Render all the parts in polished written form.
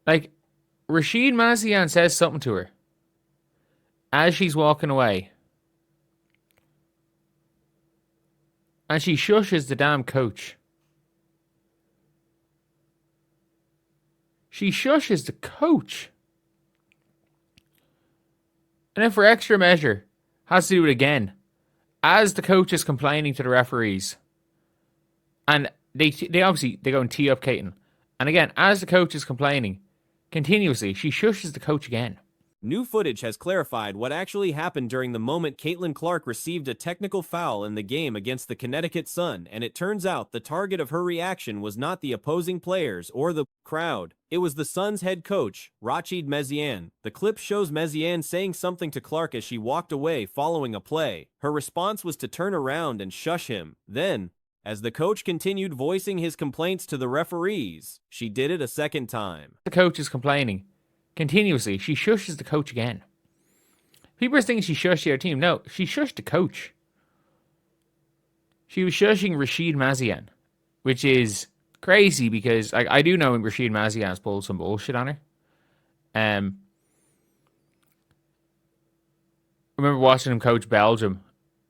Like, Rashid Mazian says something to her as she's walking away, and she shushes the damn coach. She shushes the coach. And then for extra measure, has to do it again. As the coach is complaining to the referees. And they obviously, they go and tee up Caitlin. And again, as the coach is complaining, continuously, she shushes the coach again. New footage has clarified what actually happened during the moment Caitlin Clark received a technical foul in the game against the Connecticut Sun, and it turns out the target of her reaction was not the opposing players or the crowd. It was the Suns head coach, Rachid Meziane. The clip shows Meziane saying something to Clark as she walked away following a play. Her response was to turn around and shush him. Then, as the coach continued voicing his complaints to the referees, she did it a second time. The coach is complaining. Continuously, she shushes the coach again. People are thinking she shushed the other team. No, she shushed the coach. She was shushing Rashid Mazian, which is crazy because I do know Rashid Mazian's pulled some bullshit on her. I remember watching him coach Belgium.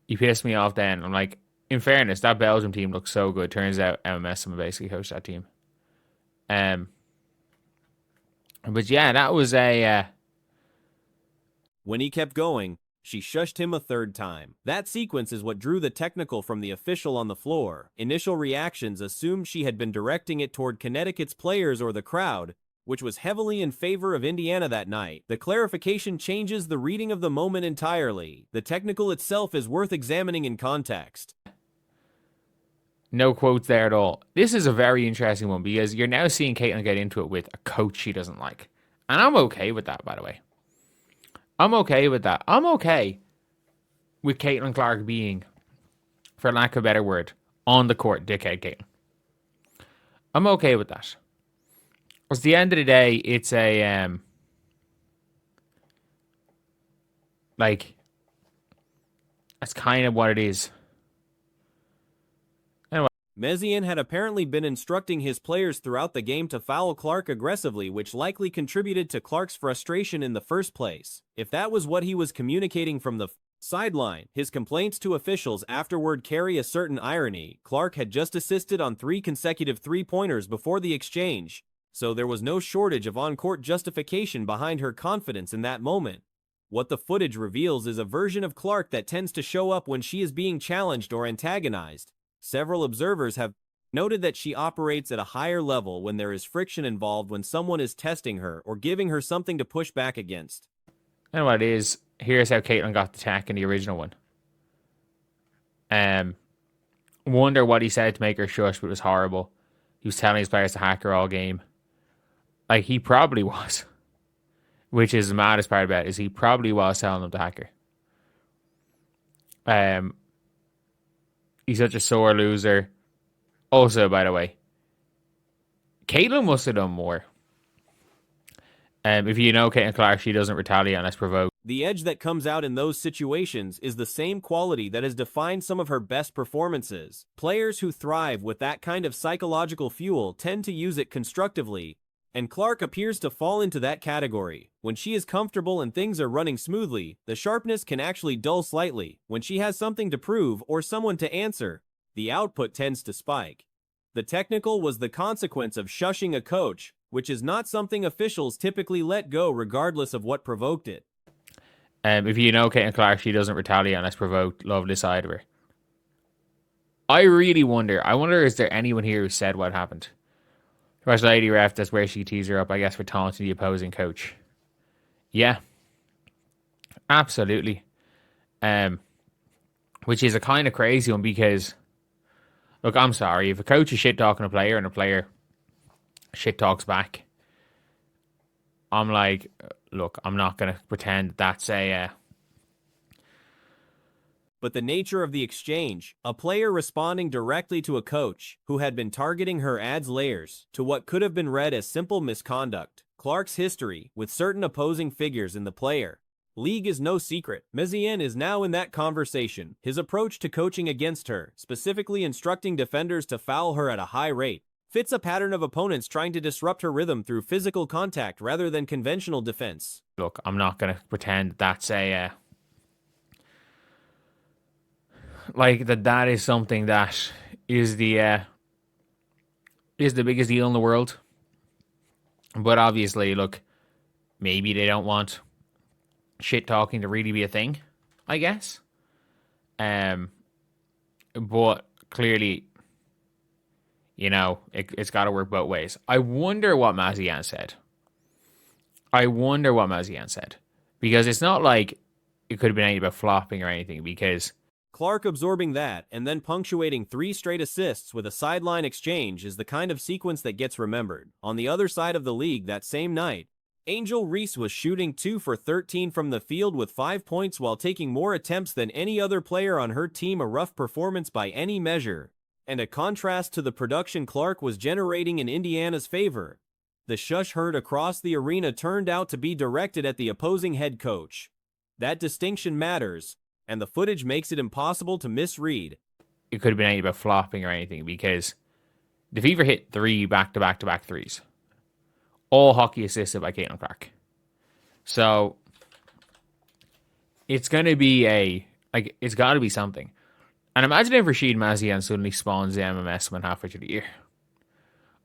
He pissed me off then. I'm like, in fairness, that Belgium team looks so good. Turns out MMS basically coached that team. But yeah, that was a... When he kept going, she shushed him a third time. That sequence is what drew the technical from the official on the floor. Initial reactions assumed she had been directing it toward Connecticut's players or the crowd, which was heavily in favor of Indiana that night. The clarification changes the reading of the moment entirely. The technical itself is worth examining in context. No quotes there at all. This is a very interesting one because you're now seeing Caitlin get into it with a coach she doesn't like. And I'm okay with that, by the way. I'm okay with that. I'm okay with Caitlin Clark being, for lack of a better word, on the court, dickhead Caitlin. I'm okay with that. Because at the end of the day, it's a, that's kind of what it is. Meziane had apparently been instructing his players throughout the game to foul Clark aggressively, which likely contributed to Clark's frustration in the first place. If that was what he was communicating from the sideline, his complaints to officials afterward carry a certain irony. Clark had just assisted on 3 consecutive three-pointers before the exchange, so there was no shortage of on-court justification behind her confidence in that moment. What the footage reveals is a version of Clark that tends to show up when she is being challenged or antagonized. Several observers have noted that she operates at a higher level when there is friction involved, when someone is testing her or giving her something to push back against. And what it is, here's how Caitlin got the tech in the original one. Wonder what he said to make her shush, but it was horrible. He was telling his players to hack her all game. Like, he probably was. Which is the maddest part about it, is he probably was telling them to hack her. He's such a sore loser. Also, by the way, Caitlin must have done more. If you know Caitlin Clark, she doesn't retaliate unless provoked. The edge that comes out in those situations is the same quality that has defined some of her best performances. Players who thrive with that kind of psychological fuel tend to use it constructively, and Clark appears to fall into that category. When she is comfortable and things are running smoothly, the sharpness can actually dull slightly. When she has something to prove or someone to answer, the output tends to spike. The technical was the consequence of shushing a coach, which is not something officials typically let go regardless of what provoked it. If you know Caitlin Clark, she doesn't retaliate unless provoked. Love this side of her. I really wonder, is there anyone here who said what happened? First lady ref, that's where she teased her up, I guess, for taunting the opposing coach. Yeah. Absolutely. Which is a kind of crazy one because, look, I'm sorry. If a coach is shit talking a player and a player shit talks back, I'm like, look, I'm not going to pretend that's a... But the nature of the exchange, a player responding directly to a coach who had been targeting her, adds layers to what could have been read as simple misconduct. Clark's history with certain opposing figures in the player league is no secret. Meziane is now in that conversation. His approach to coaching against her, specifically instructing defenders to foul her at a high rate, fits a pattern of opponents trying to disrupt her rhythm through physical contact rather than conventional defense. Look, I'm not going to pretend that's a like that is something that is the biggest deal in the world. But obviously, look, maybe they don't want shit talking to really be a thing, I guess. But clearly, it's got to work both ways. I wonder what Mazian said. Because it's not like it could have been anything about flopping or anything, because Clark absorbing that and then punctuating 3 straight assists with a sideline exchange is the kind of sequence that gets remembered. On the other side of the league that same night, Angel Reese was shooting 2 for 13 from the field with 5 points while taking more attempts than any other player on her team, a rough performance by any measure, and a contrast to the production Clark was generating in Indiana's favor. The shush heard across the arena turned out to be directed at the opposing head coach. That distinction matters, and the footage makes it impossible to misread. It could have been anything about flopping or anything, because the Fever hit 3 back-to-back-to-back threes. All hockey assisted by Caitlin Clark. So it's going to be it's got to be something. And imagine if Rashid Mazian suddenly spawns the MMS when halfway through the year.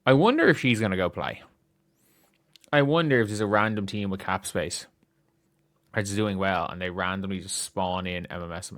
I wonder if she's going to go play. I wonder if there's a random team with cap space that's doing well and they randomly just spawn in MMS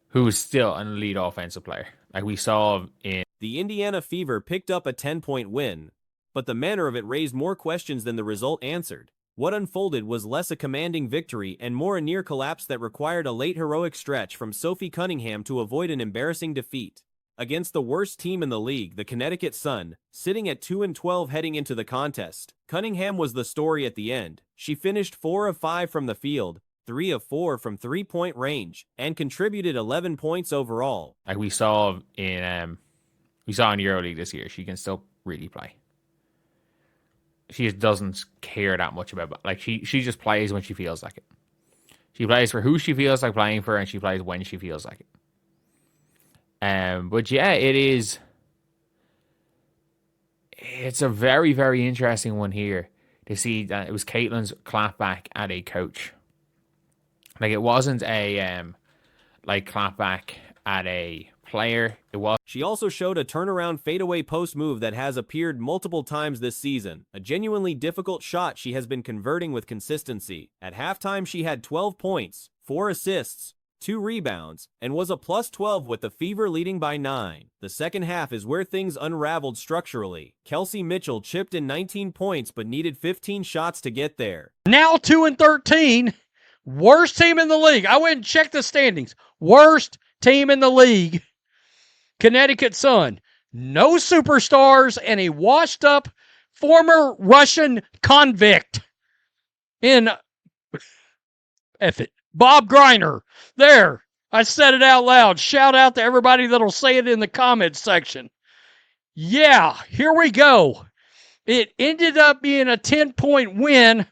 who is still an elite offensive player. Like we saw in... The Indiana Fever picked up a 10-point win, but the manner of it raised more questions than the result answered. What unfolded was less a commanding victory and more a near collapse that required a late heroic stretch from Sophie Cunningham to avoid an embarrassing defeat. Against the worst team in the league, the Connecticut Sun, sitting at 2-12 heading into the contest, Cunningham was the story at the end. She finished 4 of 5 from the field, 3 of 4 from three-point range, and contributed 11 points overall. Like we saw in EuroLeague this year, she can still really play. She just doesn't care that much about it. She just plays when she feels like it. She plays for who she feels like playing for, and she plays when she feels like it. But yeah, it's a very, very interesting one here to see that it was Caitlin's clapback at a coach. Like it wasn't a clapback at a player. It was. She also showed a turnaround fadeaway post move that has appeared multiple times this season, a genuinely difficult shot she has been converting with consistency. At halftime, she had 12 points, 4 assists, 2 rebounds, and was a plus 12 with the Fever leading by 9. The second half is where things unraveled structurally. Kelsey Mitchell chipped in 19 points but needed 15 shots to get there. Now 2-13, worst team in the league. I went and checked the standings. Worst team in the league. Connecticut Sun. No superstars and a washed-up former Russian convict in Bob Greiner. There. I said it out loud. Shout out to everybody that'll say it in the comments section. Yeah, here we go. It ended up being a 10-point win,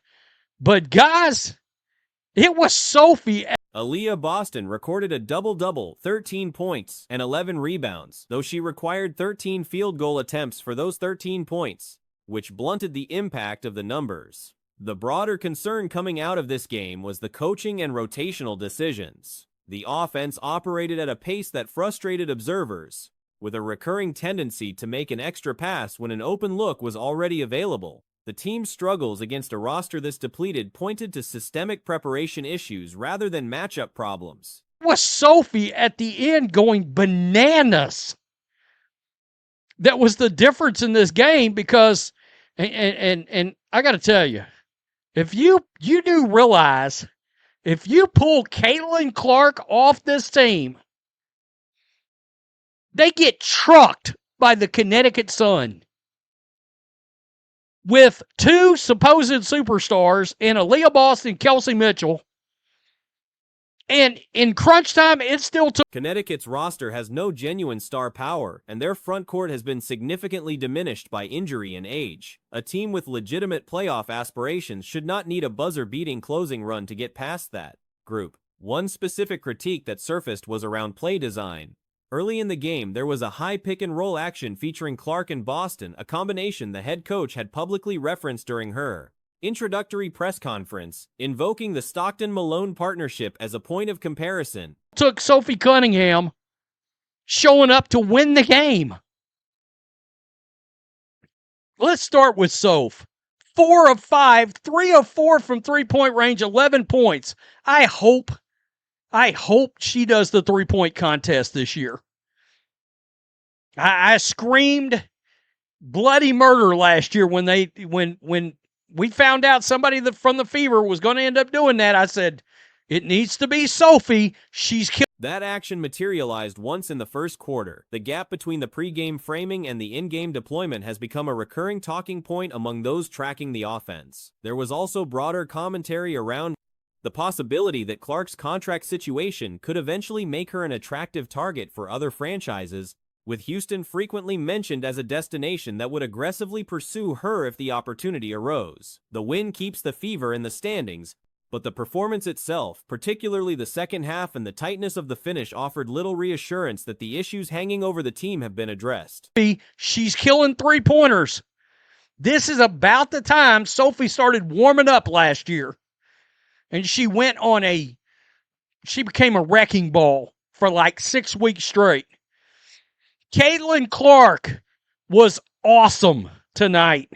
but guys, it was Sophie. Aaliyah Boston recorded a double-double, 13 points and 11 rebounds, though she required 13 field goal attempts for those 13 points, which blunted the impact of the numbers. The broader concern coming out of this game was the coaching and rotational decisions. The offense operated at a pace that frustrated observers, with a recurring tendency to make an extra pass when an open look was already available. The team's struggles against a roster this depleted pointed to systemic preparation issues rather than matchup problems. It was Sophie at the end going bananas. That was the difference in this game because, and I got to tell you, if you do realize, if you pull Caitlin Clark off this team, they get trucked by the Connecticut Sun. With 2 supposed superstars in Aaliyah Boston, Kelsey Mitchell, and in crunch time, it still took. Connecticut's roster has no genuine star power, and their front court has been significantly diminished by injury and age. A team with legitimate playoff aspirations should not need a buzzer-beating closing run to get past that group. One specific critique that surfaced was around play design. Early in the game, there was a high pick-and-roll action featuring Clark and Boston, a combination the head coach had publicly referenced during her introductory press conference, invoking the Stockton-Malone partnership as a point of comparison. Took Sophie Cunningham showing up to win the game. Let's start with Soph. 4 of 5, 3 of 4 from three-point range, 11 points. I hope she does the three-point contest this year. I screamed bloody murder last year when we found out somebody from the Fever was going to end up doing that. I said, it needs to be Sophie. She's killed. That action materialized once in the first quarter. The gap between the pre-game framing and the in-game deployment has become a recurring talking point among those tracking the offense. There was also broader commentary around the possibility that Clark's contract situation could eventually make her an attractive target for other franchises, with Houston frequently mentioned as a destination that would aggressively pursue her if the opportunity arose. The win keeps the Fever in the standings, but the performance itself, particularly the second half and the tightness of the finish, offered little reassurance that the issues hanging over the team have been addressed. She's killing three-pointers. This is about the time Sophie started warming up last year. And she became a wrecking ball for like 6 weeks straight. Caitlin Clark was awesome tonight.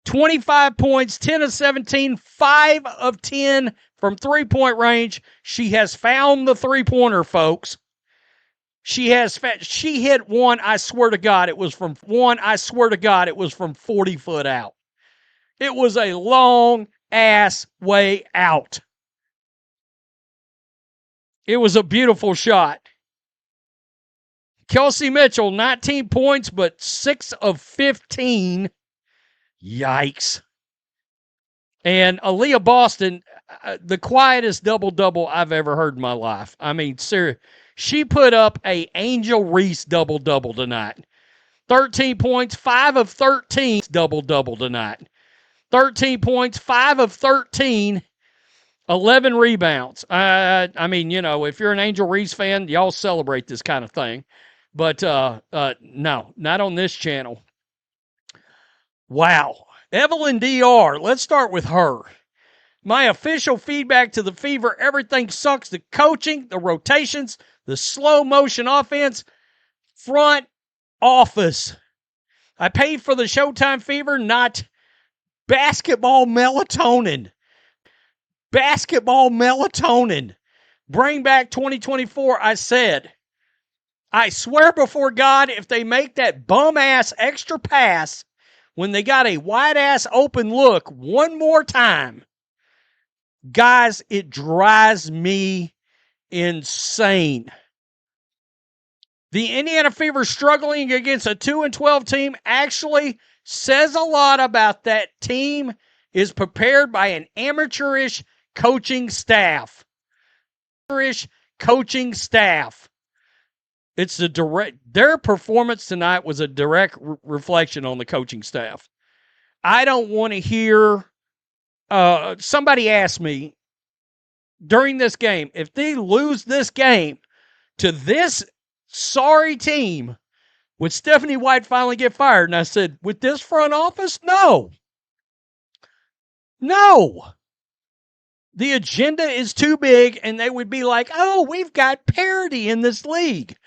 25 points, 10 of 17, 5 of 10 from three-point range. She has found the three-pointer, folks. She hit one, I swear to God, it was from 40 foot out. It was a long-ass way out. It was a beautiful shot. Kelsey Mitchell, 19 points, but 6 of 15. Yikes. And Aaliyah Boston, the quietest double-double I've ever heard in my life. I mean, seriously, she put up a Angel Reese double-double tonight. 13 points, 5 of 13 double-double tonight. 13 points, 5 of 13, 11 rebounds. I mean, you know, if you're an Angel Reese fan, y'all celebrate this kind of thing. But no, not on this channel. Wow. Evelyn DR, let's start with her. My official feedback to the Fever, everything sucks. The coaching, the rotations, the slow motion offense, front office. I paid for the Showtime Fever, not basketball melatonin. Basketball melatonin. Bring back 2024, I said. I swear before God, if they make that bum-ass extra pass when they got a wide-ass open look one more time, guys, it drives me insane. The Indiana Fever struggling against a 2-12 team actually says a lot about that team is prepared by an amateurish coaching staff. It's their performance tonight was a direct reflection on the coaching staff. I don't want to hear, somebody asked me during this game, if they lose this game to this sorry team, would Stephanie White finally get fired? And I said, with this front office? No. The agenda is too big, and they would be like, oh, we've got parity in this league.